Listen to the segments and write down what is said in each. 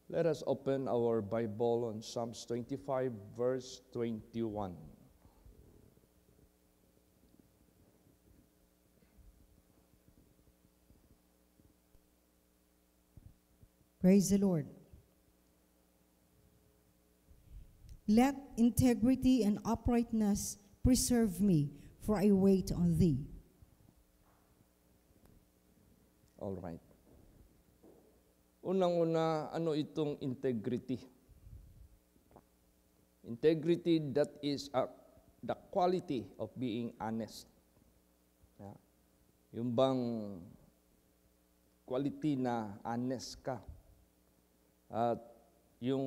Let us open our Bible on Psalms 25, verse 21. Praise the Lord. Let integrity and uprightness preserve me, for I wait on thee. All right. Unang-una, ano itong integrity? Integrity, that is the quality of being honest. Yeah. Yung bang quality na honest ka. At yung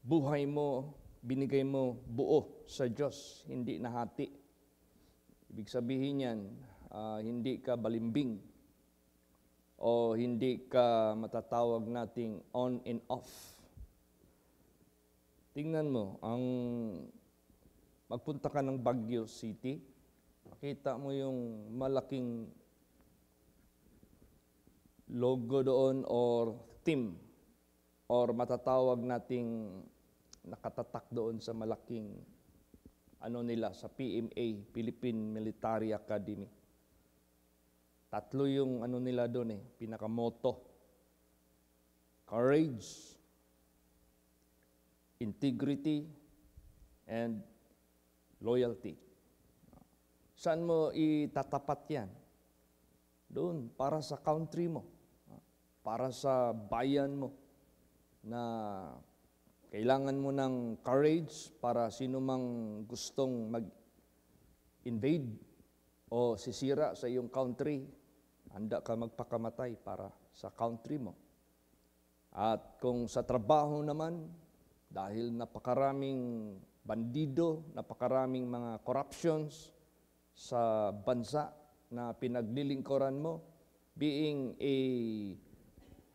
buhay mo, binigay mo buo sa Diyos, hindi nahati. Ibig sabihin yan, hindi ka balimbing o hindi ka matatawag nating on and off. Tingnan mo, magpunta ka ng Baguio City, makita mo yung malaking logo doon or team or matatawag nating nakatatak doon sa malaking nila sa PMA, Philippine Military Academy. Tatlo yung nila doon pinakamoto. Courage, integrity, and loyalty. Saan mo itatapat yan? Doon, para sa country mo, para sa bayan mo, na kailangan mo ng courage para sino mang gustong mag-invade o sisira sa iyong country, handa ka magpakamatay para sa country mo. At kung sa trabaho naman, dahil napakaraming bandido, napakaraming mga corruptions sa bansa na pinaglilingkuran mo, being a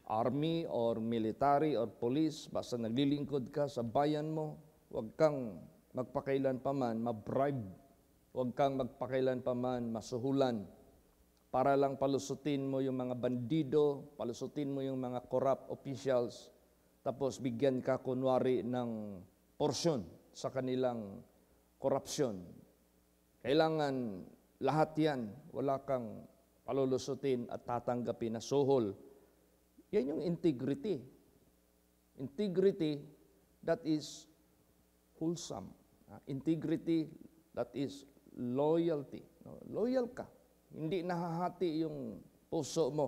army or military or police, basta naglilingkod ka sa bayan mo, huwag kang magpakailan paman ma-bribe, huwag kang magpakailan paman masuhulan para lang palusutin mo yung mga bandido, palusutin mo yung mga corrupt officials, tapos bigyan ka kunwari ng porsyon sa kanilang korupsyon. Kailangan lahat yan, wala kang palulusutin at tatanggapin na suhol. Yan yung integrity. Integrity that is wholesome. Integrity that is loyalty. Loyal ka. Hindi nahahati yung puso mo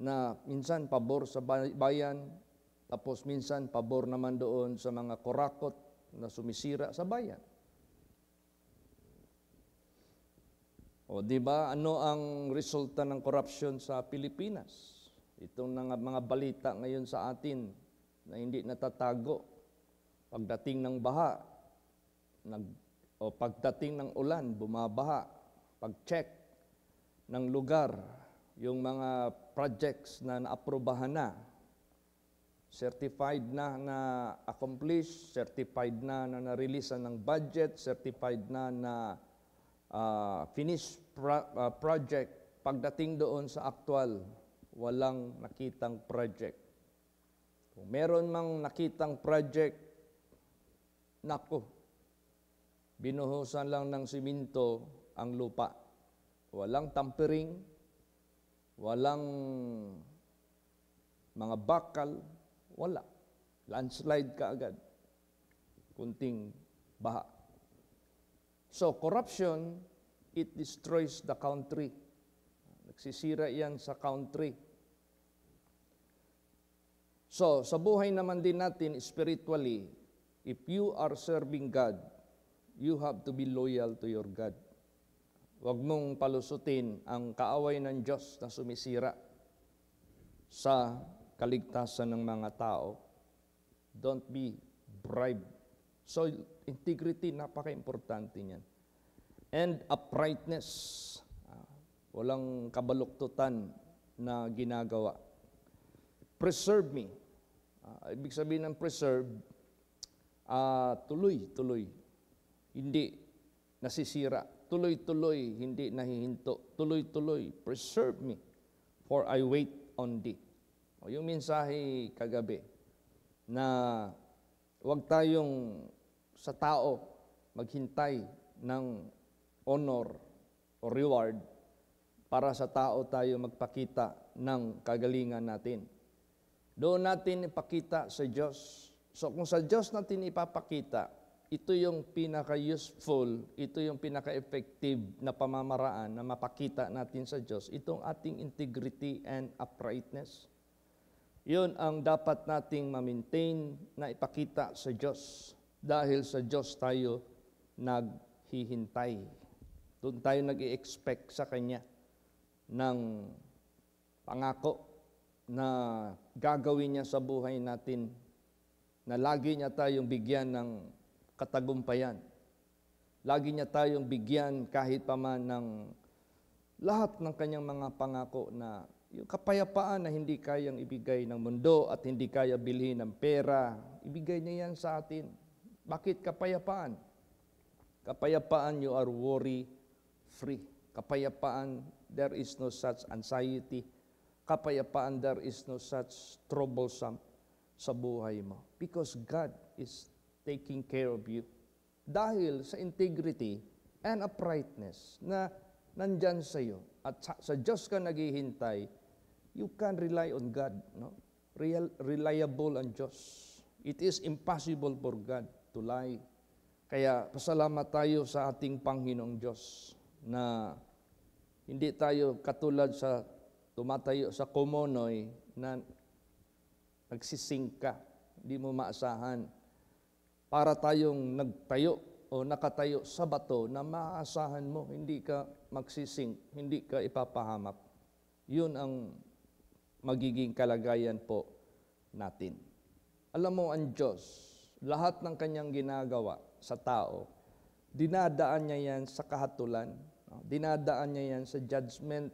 na minsan pabor sa bayan, tapos minsan pabor naman doon sa mga korakot na sumisira sa bayan. O di ba ano ang resulta ng corruption sa Pilipinas? Itong mga balita ngayon sa atin na hindi natatago. Pagdating ng baha, o pagdating ng ulan, bumabaha. Pag-check ng lugar, yung mga projects na naaprobahan na, certified na accomplished, certified na na-releasean ng budget, certified na finished project. Pagdating doon sa actual, walang nakitang project. Kung meron mang nakitang project, nako, binuhusan lang ng siminto ang lupa. Walang tampering, walang mga bakal, wala. Landslide ka agad. Kunting baha. So, corruption, it destroys the country. Nagsisira yan sa country. So, sa buhay naman din natin, spiritually, if you are serving God, you have to be loyal to your God. Huwag mong palusutin ang kaaway ng Diyos na sumisira sa kaligtasan ng mga tao. Don't be bribed. So, integrity, napaka-importante niyan. And uprightness. Walang kabaluktutan na ginagawa. Preserve me. Ibig sabihin ng preserve, tuloy-tuloy. Hindi nasisira. Tuloy-tuloy, hindi nahihinto. Tuloy-tuloy, preserve me, for I wait on thee. O yung mensahe kagabi na huwag tayong sa tao maghintay ng honor o reward para sa tao tayo magpakita ng kagalingan natin. Doon natin ipakita sa Diyos. So kung sa Diyos natin ipapakita, ito yung pinaka-useful, ito yung pinaka-effective na pamamaraan na mapakita natin sa Diyos, itong ating integrity and uprightness. Yun ang dapat nating ma-maintain na ipakita sa Diyos. Dahil sa Diyos tayo naghihintay. Doon tayo nag-i-expect sa Kanya ng pangako na gagawin niya sa buhay natin, na lagi niya tayong bigyan ng katagumpayan. Lagi niya tayong bigyan kahit pa man ng lahat ng kanyang mga pangako na yung kapayapaan na hindi kayang ibigay ng mundo at hindi kaya bilhin ng pera, ibigay niya yan sa atin. Bakit kapayapaan? Kapayapaan, you are worry-free. Kapayapaan, there is no such anxiety. Kapayapaan, there is no such troublesome sa buhay mo. Because God is taking care of you. Dahil sa integrity and uprightness na nandyan sa iyo at sa Diyos ka naghihintay, you can rely on God. No? Reliable ang Diyos. It is impossible for God to lie. Kaya pasalamat tayo sa ating Panginoong Diyos na hindi tayo katulad sa tumatayo sa Komonoy na nagsisingka, hindi mo maasahan. Para tayong nagtayo o nakatayo sa bato na maaasahan mo, hindi ka magsising, hindi ka ipapahamak. Yun ang magiging kalagayan po natin. Alam mo, ang Diyos, lahat ng kanyang ginagawa sa tao, dinadaan niya yan sa kahatulan, dinadaan niya yan sa judgment.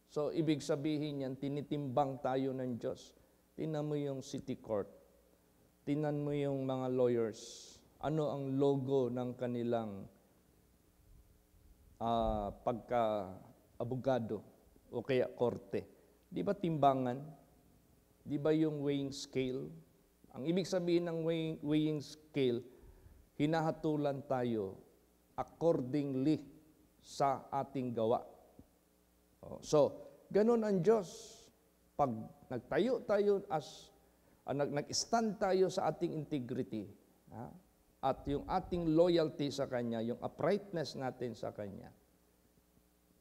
So, ibig sabihin yan, tinitimbang tayo ng Diyos. Tingnan mo yung city court. Tingnan mo yung mga lawyers. Ano ang logo ng kanilang pagka-abogado o kaya korte? Di ba timbangan? Di ba yung weighing scale? Ang ibig sabihin ng weighing scale, hinahatulan tayo accordingly sa ating gawa. So, ganun ang Diyos. Pag nagtayo tayo nag-stand tayo sa ating integrity, at yung ating loyalty sa Kanya, yung uprightness natin sa Kanya,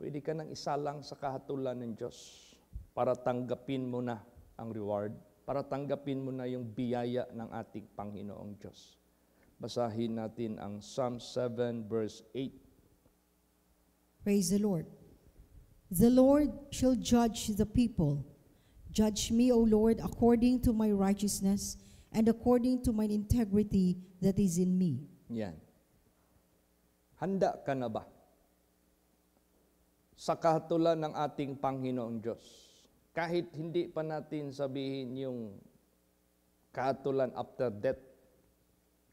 pwede ka nang isalang sa kahatulan ng Diyos para tanggapin mo na ang reward, para tanggapin mo na yung biyaya ng ating Panginoong Diyos. Basahin natin ang Psalm 7 verse 8. Praise the Lord. The Lord shall judge the people. Judge me, O Lord, according to my righteousness and according to my integrity that is in me. Yan. Handa ka na ba sa kahatulan ng ating Panginoong Diyos? Kahit hindi pa natin sabihin yung kahatulan after death,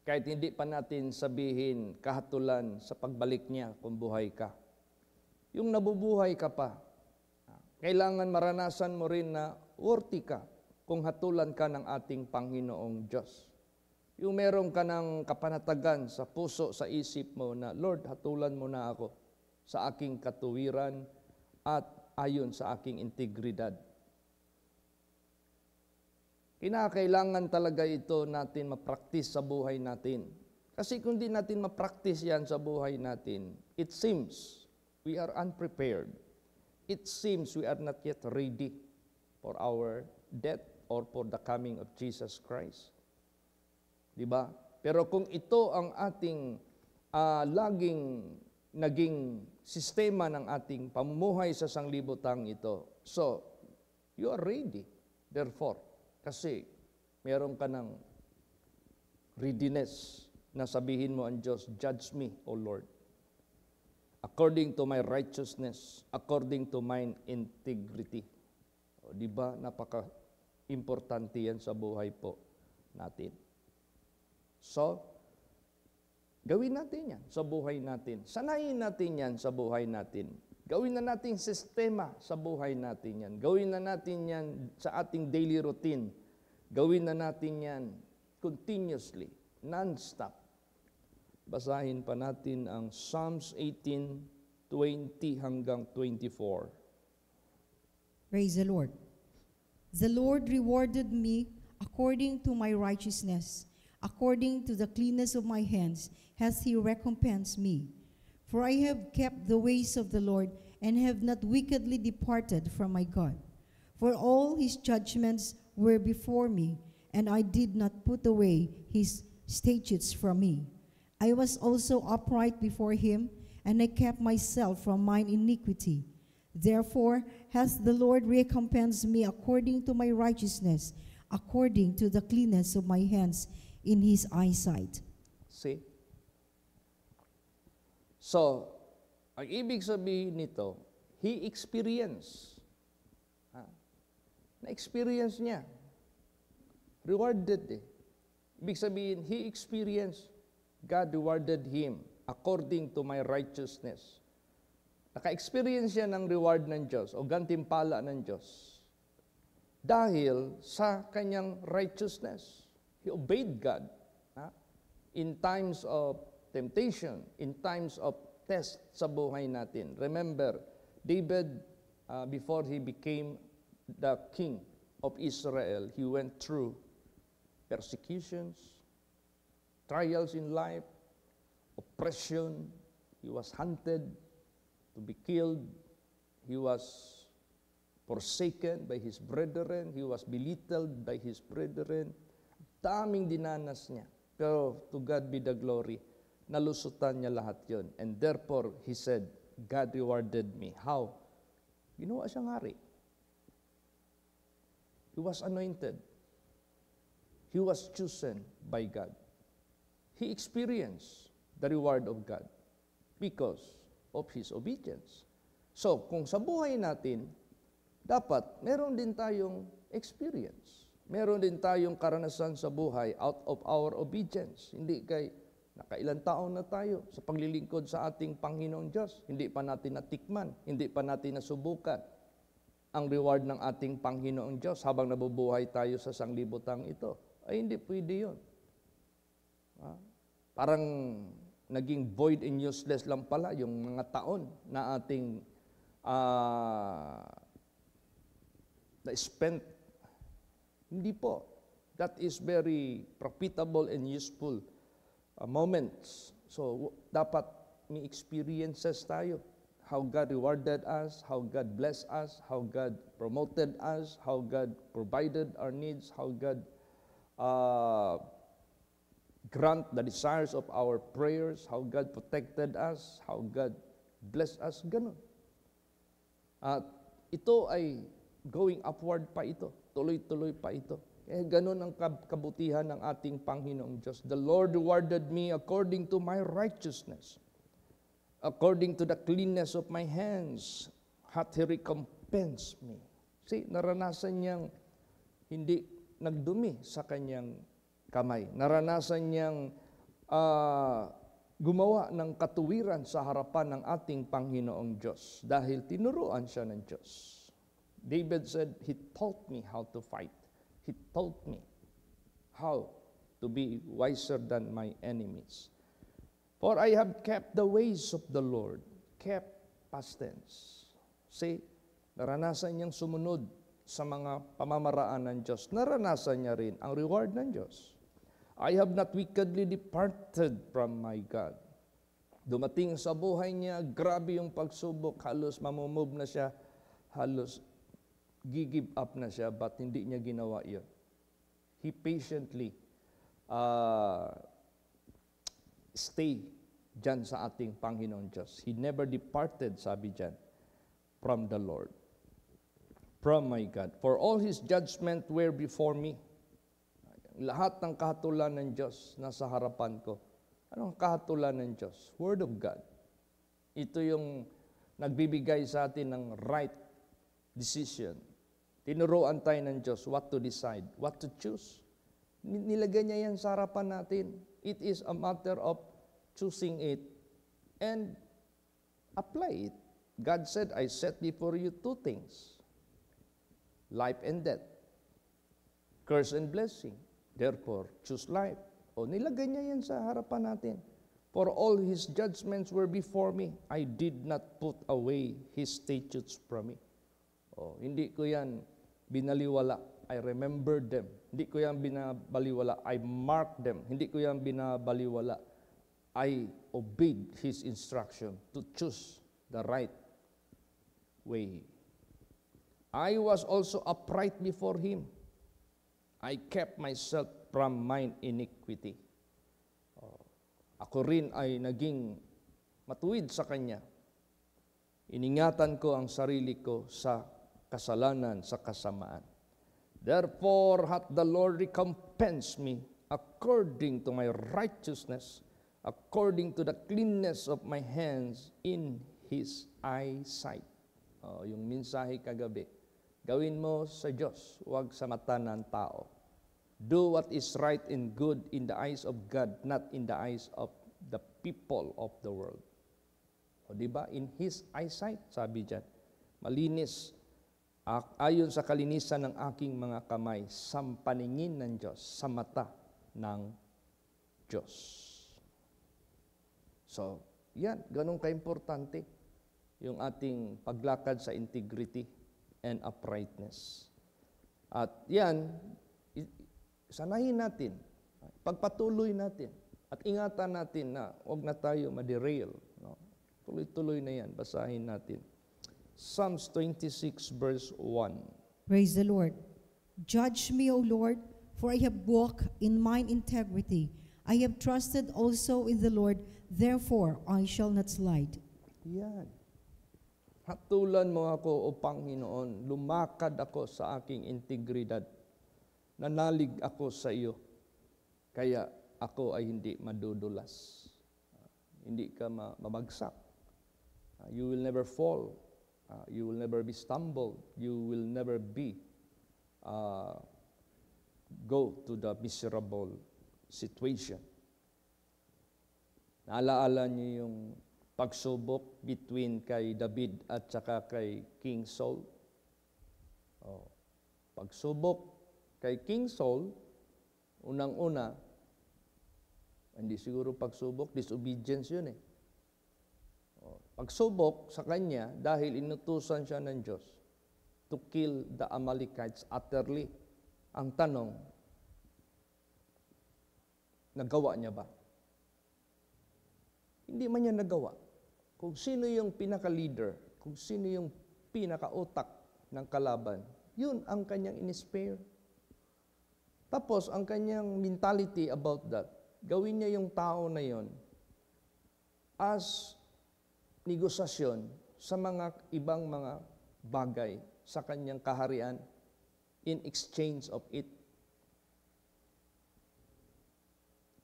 kahit hindi pa natin sabihin kahatulan sa pagbalik niya kung buhay ka. Yung nabubuhay ka pa, kailangan maranasan mo rin na worthy ka kung hatulan ka ng ating Panginoong Diyos. Yung meron ka ng kapanatagan sa puso, sa isip mo na, Lord, hatulan mo na ako sa aking katuwiran at ayon sa aking integridad. Kinakailangan talaga ito natin ma-practice sa buhay natin. Kasi kung di natin ma-practice yan sa buhay natin, it seems we are unprepared. It seems we are not yet ready for our death or for the coming of Jesus Christ. Diba? Pero kung ito ang ating laging naging sistema ng ating pamumuhay sa sanglibutang ito, so, you are ready, therefore, kasi meron ka ng readiness na sabihin mo ang Diyos, judge me, O Lord, according to my righteousness, according to mine integrity. O, di ba? Napaka-importante yan sa buhay po natin. So, gawin natin yan sa buhay natin. Sanayin natin yan sa buhay natin. Gawin na natin sistema sa buhay natin yan. Gawin na natin yan sa ating daily routine. Gawin na natin yan continuously, non-stop. Basahin pa natin ang Psalms 18:20 hanggang 24. Praise the Lord. The Lord rewarded me according to my righteousness, according to the cleanness of my hands hath he recompensed me. For I have kept the ways of the Lord, and have not wickedly departed from my God. For all his judgments were before me, and I did not put away his statutes from me. I was also upright before him, and I kept myself from mine iniquity. Therefore hath the Lord recompensed me according to my righteousness, according to the cleanness of my hands in his eyesight. See? So, ang ibig sabihin nito, he experienced. Na-experience niya. Rewarded eh. Ibig sabihin, he experienced, God rewarded him according to my righteousness. Naka-experience siya ng reward ng Diyos o gantimpala ng Diyos. Dahil sa kanyang righteousness. He obeyed God. In times of temptation, in times of test sa buhay natin. Remember, David, before he became the king of Israel, he went through persecutions, trials in life, oppression. He was hunted to be killed. He was forsaken by his brethren. He was belittled by his brethren. Daming dinanas niya. Pero to God be the glory. Nalusutan niya lahat yon. And therefore, he said, God rewarded me. How? Ginawa siyang hari. He was anointed. He was chosen by God. He experienced the reward of God because of his obedience. So, kung sa buhay natin, dapat meron din tayong experience. Meron din tayong karanasan sa buhay out of our obedience. Hindi kay nakailang taon na tayo sa paglilingkod sa ating Panginoong Diyos. Hindi pa natin natikman, hindi pa natin nasubukan ang reward ng ating Panginoong Diyos habang nabubuhay tayo sa sanglibutang ito. Ay hindi pwede yun. Parang naging void and useless lang pala yung mga taon na ating na-spent. Hindi po. That is very profitable and useful moments. So, dapat may experiences tayo. How God rewarded us, how God blessed us, how God promoted us, how God provided our needs, how God grant the desires of our prayers, how God protected us, how God blessed us, ganun. At ito ay going upward pa ito, tuloy-tuloy pa ito. Eh, ganun ang kabutihan ng ating Panginoong Diyos. The Lord rewarded me according to my righteousness. According to the cleanness of my hands, hath He recompensed me. See, naranasan niyang hindi nagdumi sa kanyang kamay. Naranasan niyang gumawa ng katuwiran sa harapan ng ating Panginoong Diyos dahil tinuruan siya ng Diyos. David said, He taught me how to fight. He taught me how to be wiser than my enemies. For I have kept the ways of the Lord. Kept, past tense. See, naranasan niyang sumunod sa mga pamamaraan ng Diyos. Naranasan niya rin ang reward ng Diyos. I have not wickedly departed from my God. Dumating sa buhay niya, grabe yung pagsubok, halos mamumove na siya, halos give up na siya, but hindi niya ginawa yun. He patiently stay dyan sa ating Panginoon Diyos. He never departed, sabi dyan, from the Lord, from my God. For all His judgment were before me. Lahat ng kahatulan ng Diyos nasa harapan ko. Anong kahatulan ng Diyos? Word of God. Ito yung nagbibigay sa atin ng right decision. Tinuruan tayo ng Diyos what to decide, what to choose. Nilagay niya yan sa harapan natin. It is a matter of choosing it and apply it. God said, I set before you two things, life and death, curse and blessing. Therefore, choose life. O, nilagay niya yan sa harapan natin. For all His judgments were before me. I did not put away His statutes from me. O, hindi ko yan binaliwala. I remembered them. Hindi ko yan binabaliwala. I marked them. Hindi ko yan binabaliwala. I obeyed His instruction to choose the right way. I was also upright before Him. I kept myself from mine iniquity. Ako rin ay naging matuwid sa Kanya. Iningatan ko ang sarili ko sa kasalanan, sa kasamaan. Therefore hath the Lord recompensed me according to my righteousness, according to the cleanness of my hands in His eyesight. Yung mensahe kagabi. Gawin mo sa Diyos, huwag sa mata ng tao. Do what is right and good in the eyes of God, not in the eyes of the people of the world. O diba? In His eyesight, sabi dyan, malinis, ayon sa kalinisan ng aking mga kamay, sa paningin ng Diyos, sa mata ng Diyos. So, yan, ganun ka-importante yung ating paglakad sa integrity and uprightness. At yan, sanayin natin, pagpatuloy natin, at ingatan natin na huwag na tayo ma-derail. No? Tuloy-tuloy na yan, basahin natin. Psalms 26 verse 1. Praise the Lord. Judge me, O Lord, for I have walked in mine integrity. I have trusted also in the Lord, therefore I shall not slide. Yan. Hatulan mo ako, O Panginoon, lumakad ako sa aking integridad. Nanalig ako sa iyo, kaya ako ay hindi madudulas. Hindi ka mabagsak. You will never fall. You will never be stumbled. You will never be go to the miserable situation. Naalaala niyo yung pagsubok between kay David at saka kay King Saul. Pagsubok kay King Saul, unang-una, hindi siguro pagsubok, disobedience yun eh. Pagsubok sa kanya dahil inutusan siya ng Diyos to kill the Amalekites utterly. Ang tanong, nagawa niya ba? Hindi man niya nagawa. Kung sino yung pinaka-leader, kung sino yung pinaka-utak ng kalaban, yun ang kanyang in-spare. Tapos, ang kanyang mentality about that, gawin niya yung tao na yon as negosasyon sa mga ibang mga bagay sa kanyang kaharian in exchange of it.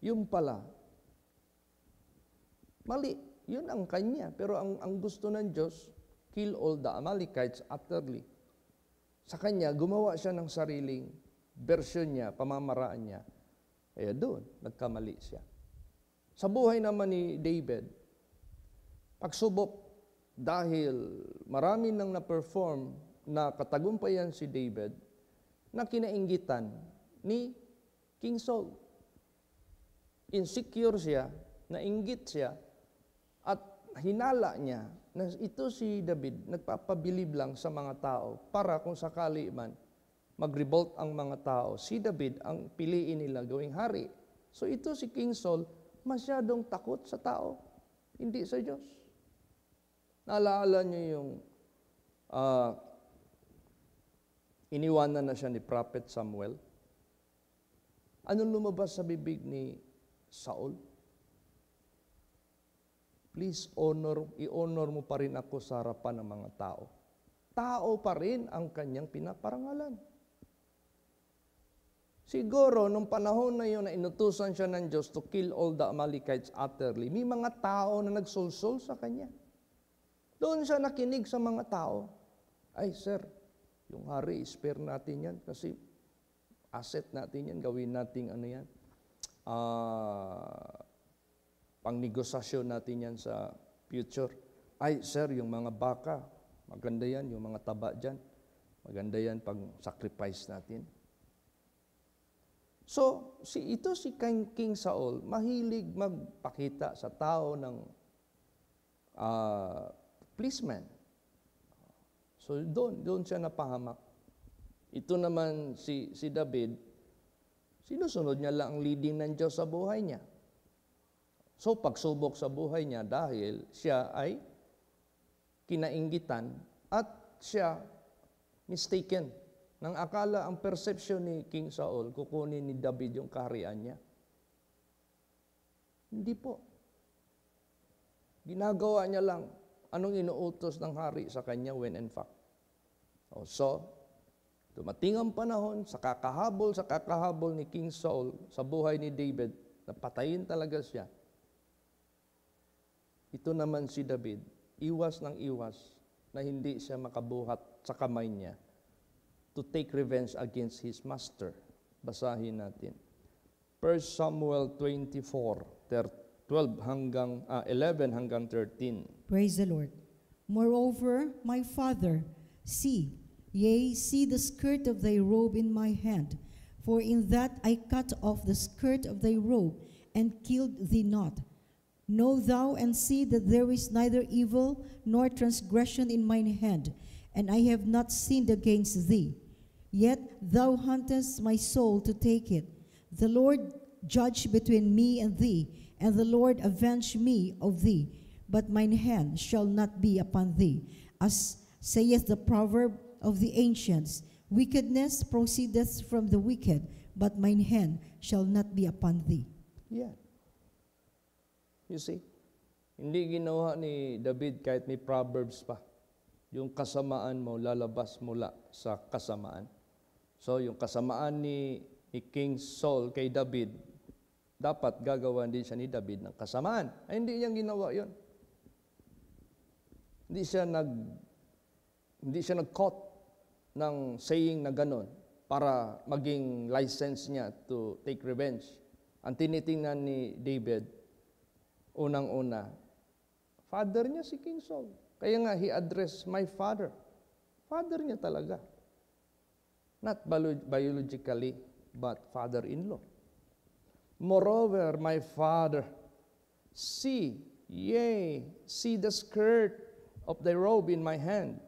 Yung pala, mali. Yun ang kanya. Pero ang gusto ng Diyos, kill all the Amalekites utterly. Sa kanya, gumawa siya ng sariling version niya, pamamaraan niya. Kaya doon, nagkamali siya. Sa buhay naman ni David, pagsubok, dahil marami nang na-perform na katagumpayan si David, na kinainggitan ni King Saul. Insecure siya, nainggit siya, at hinala niya na ito si David, nagpapabilib lang sa mga tao para kung sakali man mag-revolt ang mga tao, si David ang piliin nila gawing hari. So ito si King Saul, masyadong takot sa tao, hindi sa Diyos. Naalala niyo yung iniwanan na siya ni Prophet Samuel? Anong lumabas sa bibig ni Saul? Please i-honor mo pa rin ako sa harapan ng mga tao. Tao pa rin ang kanyang pinaparangalan. Siguro, nung panahon na yun na inutusan siya ng Diyos to kill all the Amalekites utterly, may mga tao na nagsulsul sa kanya. Doon siya nakinig sa mga tao. Ay, sir, yung hari, spare natin yan kasi asset natin yan, gawin natin ano yan. Pangnegosasyon natin yan sa future. Ay, sir, yung mga baka, maganda yan, yung mga taba dyan, maganda yan pag sacrifice natin. So, si King Saul, mahilig magpakita sa tao ng pleasement. So, doon siya napahamak. Ito naman si David, sinusunod niya lang ang leading ng Diyos sa buhay niya. So, pagsubok sa buhay niya dahil siya ay kinainggitan at siya mistaken. Nang akala ang perception ni King Saul, kukunin ni David yung kaharian niya. Hindi po. Ginagawa niya lang anong inuutos ng hari sa kanya when in fact. So, dumating ang panahon sa kakahabol ni King Saul sa buhay ni David, napatayin talaga siya. Ito naman si David, iwas ng iwas na hindi siya makabuhat sa kamay niya to take revenge against his master. Basahin natin. 1 Samuel 11 hanggang 13. Praise the Lord. Moreover, my father, see the skirt of thy robe in my hand, for in that I cut off the skirt of thy robe, and killed thee not. Know thou and see that there is neither evil nor transgression in mine hand, and I have not sinned against thee. Yet thou huntest my soul to take it. The Lord judge between me and thee, and the Lord avenge me of thee. But mine hand shall not be upon thee. As saith the proverb of the ancients, wickedness proceedeth from the wicked, but mine hand shall not be upon thee. Yeah. You see? Hindi ginawa ni David kahit may proverbs pa. Yung kasamaan mo, lalabas mula sa kasamaan. So, yung kasamaan ni King Saul kay David, dapat gagawa din siya ni David ng kasamaan. Ay, hindi niyang ginawa yon. Hindi siya nag-caught ng saying na ganon para maging license niya to take revenge. Ang tinitingnan ni David, unang-una, father niya si King Saul. Kaya nga, he addressed my father. Father niya talaga. Not biologically, but father-in-law. Moreover, my father, see the skirt of thy robe in my hand,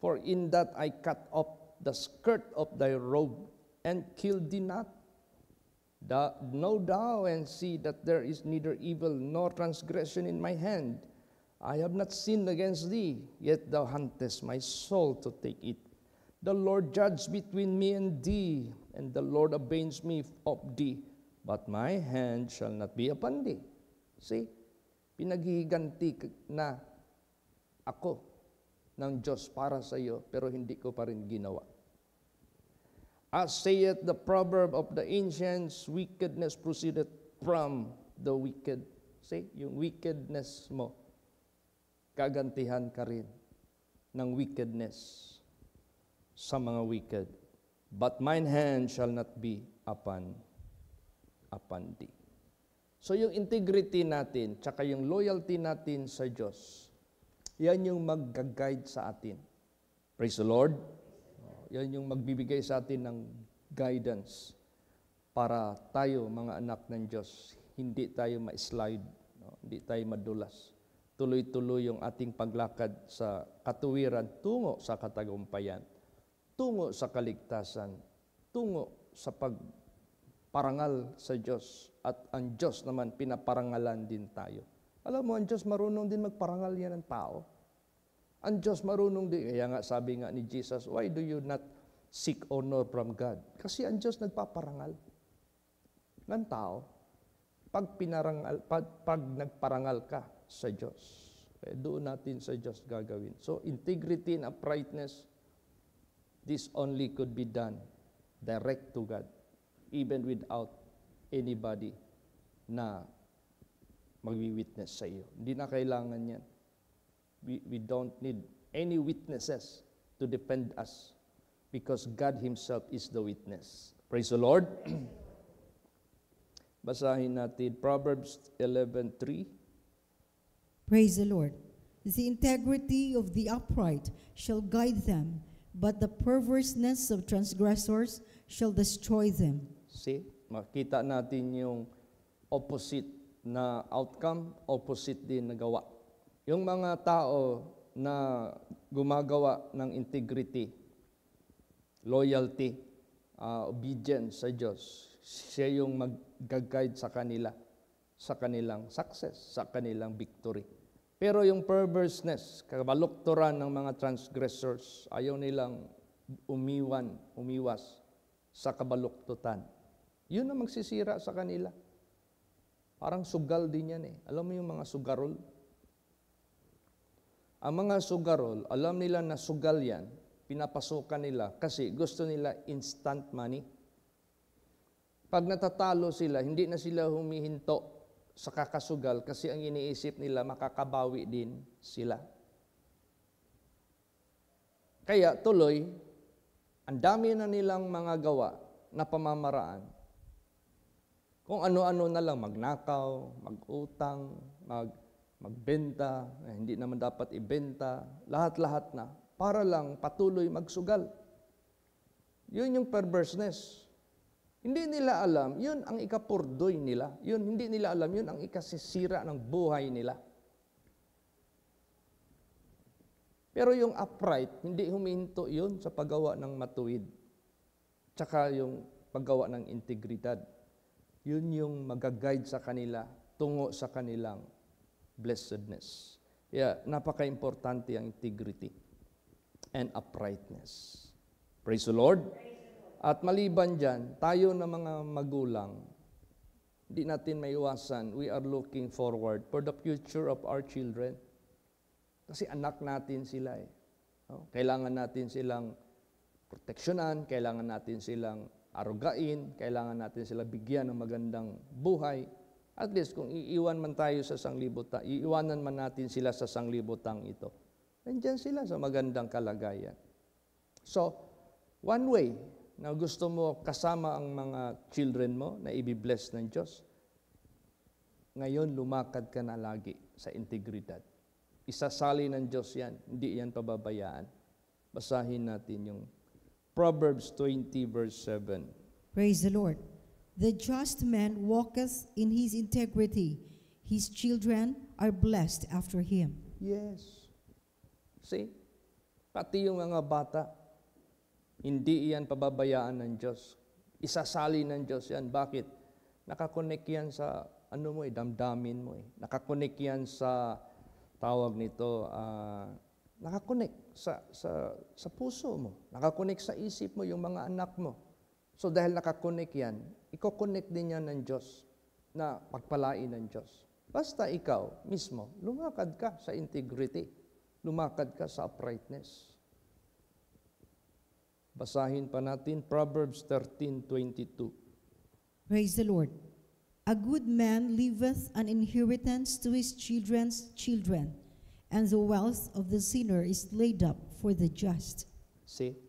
for in that I cut off the skirt of thy robe, and killed thee not. Know thou and see that there is neither evil nor transgression in my hand. I have not sinned against thee, yet thou huntest my soul to take it. The Lord judge between me and thee, and the Lord avenge me of thee, but my hand shall not be upon thee. See, pinaghihiganti na ako ng Diyos para sa iyo, pero hindi ko pa rin ginawa. As saith the proverb of the ancients, wickedness proceeded from the wicked. See, yung wickedness mo, gagantihan ka rin ng wickedness sa mga wicked. But mine hand shall not be upon thee. So yung integrity natin, tsaka yung loyalty natin sa Diyos, yan yung mag-guide sa atin. Praise the Lord. Yan yung magbibigay sa atin ng guidance para tayo, mga anak ng Diyos, hindi tayo ma-slide, hindi tayo madulas. Tuloy-tuloy yung ating paglakad sa katuwiran tungo sa katagumpayan, tungo sa kaligtasan, tungo sa pagparangal sa Diyos. At ang Diyos naman, pinaparangalan din tayo. Alam mo, ang Diyos marunong din magparangal yan ng tao. Ang Diyos marunong din. Kaya nga, sabi nga ni Jesus, why do you not seek honor from God? Kasi ang Diyos nagpaparangal ng tao pag nagparangal ka sa Diyos. Kaya doon natin sa Diyos gagawin. So, integrity and uprightness, this only could be done direct to God, even without anybody na magwi-witness sa iyo. Hindi na kailangan yan. We don't need any witnesses to defend us because God Himself is the witness. Praise the Lord. Basahin natin Proverbs 11:3. Praise the Lord. The integrity of the upright shall guide them, but the perverseness of transgressors shall destroy them. See, makita natin yung opposite na outcome, opposite din na gawa. Yung mga tao na gumagawa ng integrity, loyalty, obedience sa Diyos, siya yung mag-guide sa kanila, sa kanilang success, sa kanilang victory. Pero yung perverseness, kabalukturan ng mga transgressors, ayaw nilang umiwas sa kabaluktutan. Yun ang magsisira sa kanila. Parang sugal din yan eh. Alam mo yung mga sugarol? Ang mga sugarol, alam nila na sugal yan, pinapasukan nila kasi gusto nila instant money. Pag natatalo sila, hindi na sila humihinto sa kakasugal kasi ang iniisip nila makakabawi din sila. Kaya tuloy, ang dami na nilang mga gawa na pamamaraan. Kung ano-ano na lang, magnakaw, magutang, magbenta, hindi naman dapat ibenta, lahat-lahat na, para lang patuloy magsugal. Yun yung perverseness. Hindi nila alam, yun ang ikapurdoy nila. Hindi nila alam, yun ang ikasisira ng buhay nila. Pero yung upright, hindi huminto yun sa paggawa ng matuwid. Tsaka yung paggawa ng integridad. Yun yung mag-guide sa kanila tungo sa kanilang blessedness. Kaya napaka-importante ang integrity and uprightness. Praise the Lord. At maliban dyan, tayo na mga magulang, hindi natin maiwasan, we are looking forward for the future of our children. Kasi anak natin sila eh. Kailangan natin silang proteksyonan, kailangan natin silang arugain, kailangan natin sila bigyan ng magandang buhay. At least kung iiwan man tayo sa sanglibutan, iiwanan man natin sila sa sanglibutang ito. Nandiyan sila sa magandang kalagayan. So, one way na gusto mo kasama ang mga children mo na ibibless ng Diyos, ngayon lumakad ka na lagi sa integridad. Isasali ng Diyos yan, hindi yan pababayaan. Basahin natin yung Proverbs 20 verse 7. Praise the Lord. The just man walketh in his integrity. His children are blessed after him. Yes. See? Pati yung mga bata, hindi yan pababayaan ng Diyos. Isasali ng Diyos yan. Bakit? Nakakonek yan sa damdamin mo eh. Nakakonek yan sa tawag nito, nakakonek sa puso mo. Nakakonek sa isip mo yung mga anak mo. So dahil nakakonek yan, ikokonek din yan ng Diyos na pagpalain ng Diyos. Basta ikaw mismo, lumakad ka sa integrity. Lumakad ka sa uprightness. Basahin pa natin Proverbs 13:22. Praise the Lord. A good man leaveth an inheritance to his children's children, and the wealth of the sinner is laid up for the just. See?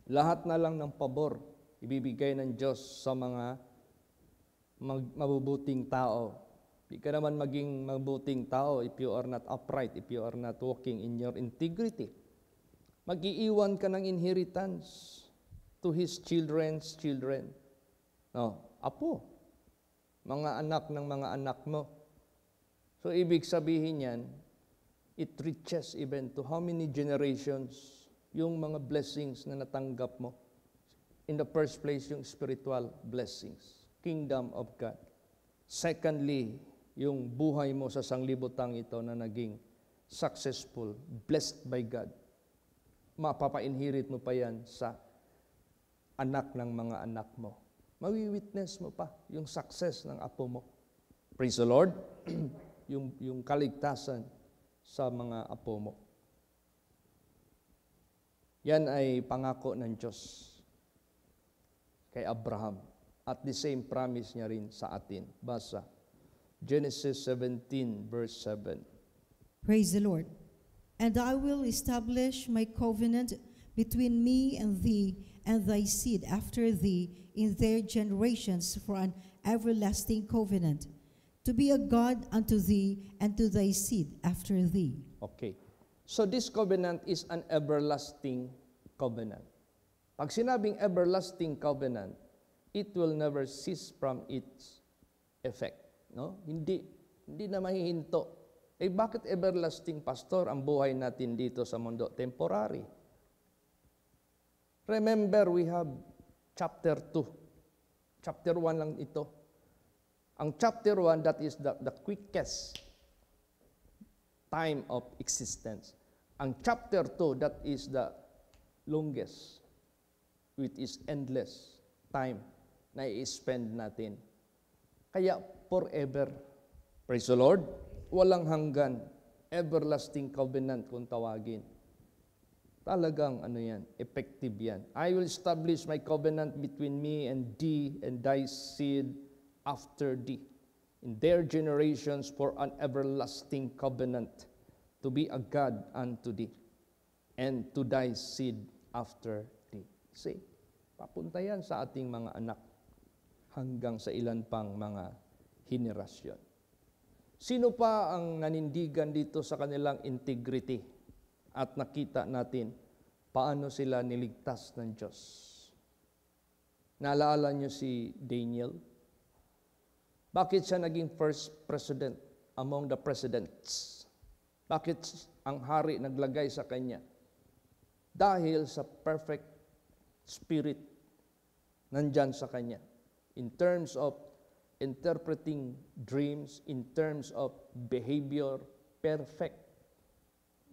Lahat na lang ng pabor ibibigay ng Diyos sa mga mabubuting tao. Di ka naman maging mabuting tao if you are not upright, if you are not walking in your integrity. Mag-iiwan ka ng inheritance to his children's children. Apo, mga anak ng mga anak mo. So, ibig sabihin yan, it reaches even to how many generations yung mga blessings na natanggap mo. In the first place, yung spiritual blessings, kingdom of God. Secondly, yung buhay mo sa sanglibutang ito na naging successful, blessed by God. Mapapa-inherit mo pa yan sa anak ng mga anak mo. Mawi-witness mo pa yung success ng apo mo. Praise the Lord. yung kaligtasan sa mga apo mo. Yan ay pangako ng Diyos kay Abraham. At the same promise niya rin sa atin. Basa. Genesis 17 verse 7. Praise the Lord. And I will establish my covenant between me and thee and thy seed after thee in their generations for an everlasting covenant, to be a God unto thee and to thy seed after thee. Okay. So this covenant is an everlasting covenant. Pag sinabing everlasting covenant, it will never cease from its effect. No? Hindi na mahihinto. Bakit everlasting, Pastor, ang buhay natin dito sa mundo? Temporary. Remember, we have chapter 2. Chapter 1 lang ito. Ang chapter 1, that is the quickest time of existence. Ang chapter 2, that is the longest, which is endless time na i-spend natin. Kaya forever. Praise the Lord. Walang hanggan. Everlasting covenant kung tawagin. Talagang effective yan. I will establish my covenant between me and thee and thy seed after thee, in their generations for an everlasting covenant, to be a God unto thee, and to thy seed after thee. See, papunta yan sa ating mga anak hanggang sa ilan pang mga henerasyon. Sino pa ang nanindigan dito sa kanilang integrity? At nakita natin paano sila niligtas ng Diyos. Naalala niyo si Daniel? Bakit siya naging first president among the presidents? Bakit ang hari naglagay sa kanya? Dahil sa perfect spirit nandyan sa kanya. In terms of interpreting dreams, in terms of behavior, perfect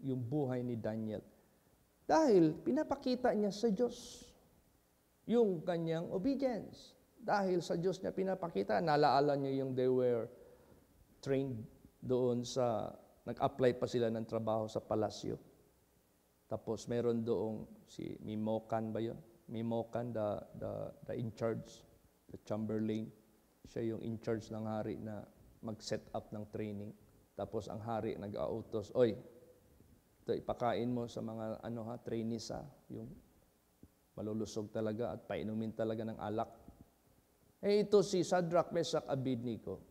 yung buhay ni Daniel. Dahil pinapakita niya sa Diyos yung kanyang obedience. Dahil sa Diyos niya pinapakita. Nalaala niyo yung they were trained doon sa, nag-apply pa sila ng trabaho sa palasyo. Tapos meron doong si Mimokan ba yun? Mimokan, the in charge, the Chamberlain. Siya yung in charge ng hari na mag-set up ng training. Tapos ang hari nag-autos, oy, ito ipakain mo sa mga trainees yung malulusog talaga at painumin talaga ng alak. Ito si Shadrach, Meshach, Abednego.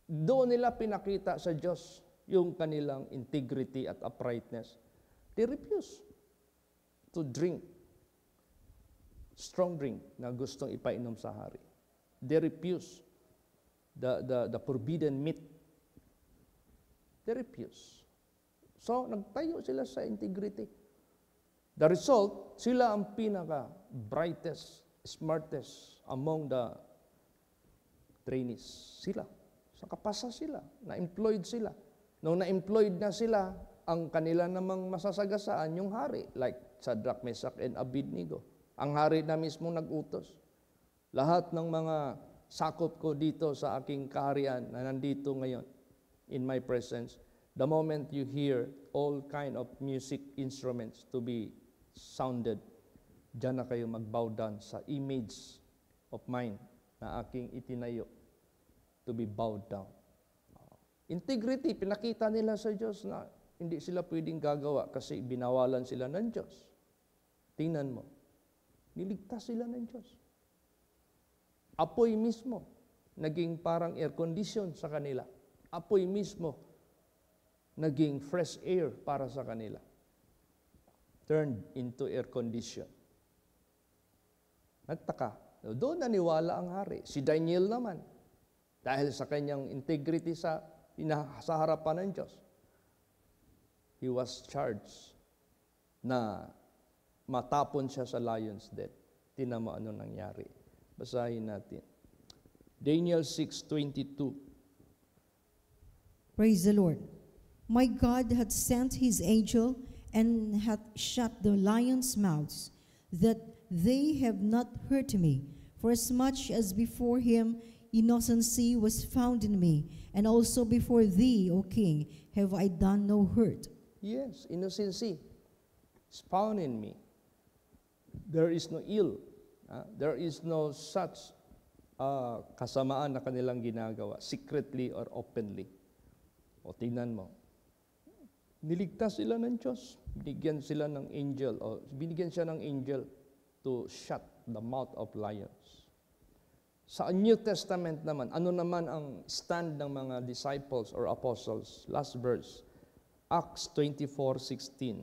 Doon nila pinakita sa Diyos yung kanilang integrity at uprightness. They refuse to drink strong drink na gustong ipainom sa hari. They refuse the forbidden meat. They refuse. So, nagtayo sila sa integrity. The result, sila ang pinaka-brightest, smartest among the trainees. Sila. Sa kapasa sila. Na-employed sila. Nung na-employed na sila, ang kanila namang masasagasaan yung hari. Like Shadrach, Meshach, and Abednego. Ang hari na mismo nag-utos. Lahat ng mga sakop ko dito sa aking kaharian na nandito ngayon, in my presence, the moment you hear all kind of music instruments to be sounded, diyan na kayo mag-bow down sa image of mine na aking itinayo to be bowed down. Integrity, pinakita nila sa Diyos na hindi sila pwedeng gagawa kasi binawalan sila ng Diyos. Tingnan mo, niligtas sila ng Diyos. Apoy mismo, naging parang air condition sa kanila. Apoy mismo, naging fresh air para sa kanila. Turned into air condition. Nagtaka. Doon naniwala ang hari. Si Daniel naman, dahil sa kanyang integrity sa harapan ng Diyos, he was charged na matapon siya sa lion's den. Tingnan mo ano nangyari. Basahin natin. Daniel 6:22. Praise the Lord. My God hath sent his angel and hath shut the lions' mouths, that they have not hurt me. For as much as before him innocency was found in me, and also before thee, O king, have I done no hurt. Yes, innocency is found in me. There is no ill. There is no such kasamaan na kanilang ginagawa, secretly or openly. O tingnan mo, niligtas sila ng Diyos. Binigyan sila ng angel, o binigyan siya ng angel to shut the mouth of lions. Sa New Testament naman, ano naman ang stand ng mga disciples or apostles? Last verse, Acts 24:16.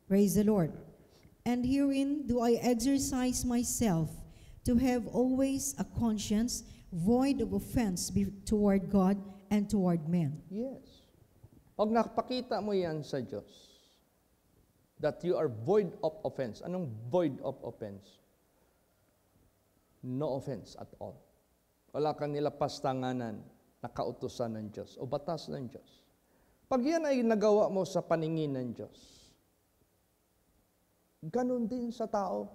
Praise the Lord. And herein do I exercise myself to have always a conscience void of offense toward God and toward men. Yes. Pag nakapakita mo yan sa Diyos, that you are void of offense. Anong void of offense? No offense at all. Wala kang nilapastanganan na kautusan ng Diyos o batas ng Diyos. Pag yan ay nagawa mo sa paningin ng Diyos, ganun din sa tao.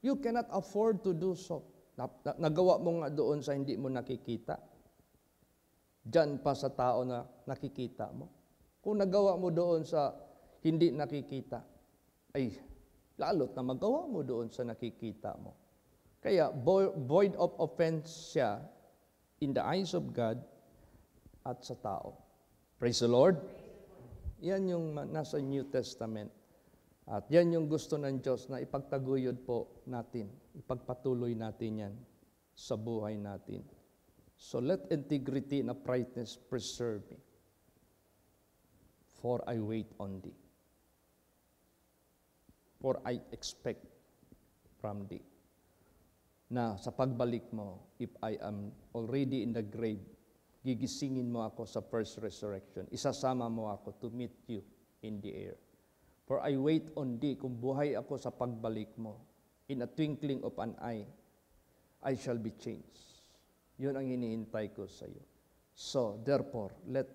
You cannot afford to do so. Nagawa mo nga doon sa hindi mo nakikita. Diyan pa sa tao na nakikita mo. Kung nagawa mo doon sa hindi nakikita, ay lalot na magawa mo doon sa nakikita mo. Kaya void of offense siya in the eyes of God at sa tao. Praise the Lord. Yan yung nasa New Testament. At yan yung gusto ng Diyos na ipagtaguyod po natin. Ipagpatuloy natin yan sa buhay natin. So let integrity and uprightness preserve me, for I wait on thee. For I expect from thee. Na sa pagbalik mo, if I am already in the grave, gigisingin mo ako sa first resurrection. Isasama mo ako to meet you in the air. For I wait on thee, kung buhay ako sa pagbalik mo, in a twinkling of an eye, I shall be changed. Yun ang hinihintay ko sa iyo. So, therefore, let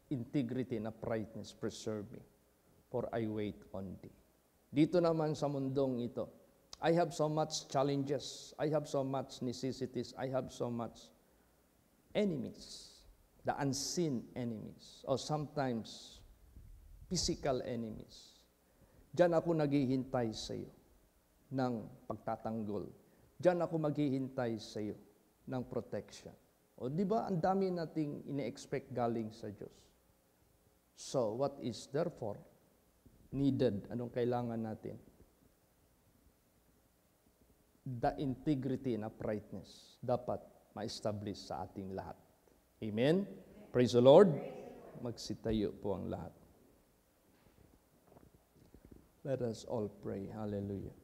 integrity and uprightness preserve me, for I wait on thee. Dito naman sa mundong ito, I have so much challenges, I have so much necessities, I have so much enemies, the unseen enemies, or sometimes physical enemies. Diyan ako naghihintay sa iyo ng pagtatanggol. Diyan ako maghihintay sa iyo ng protection. O di ba, ang dami nating ine-expect galing sa Diyos. So, what is therefore needed? Anong kailangan natin? The integrity and uprightness dapat ma-establish sa ating lahat. Amen? Praise the Lord. Magsitayo po ang lahat. Let us all pray. Hallelujah.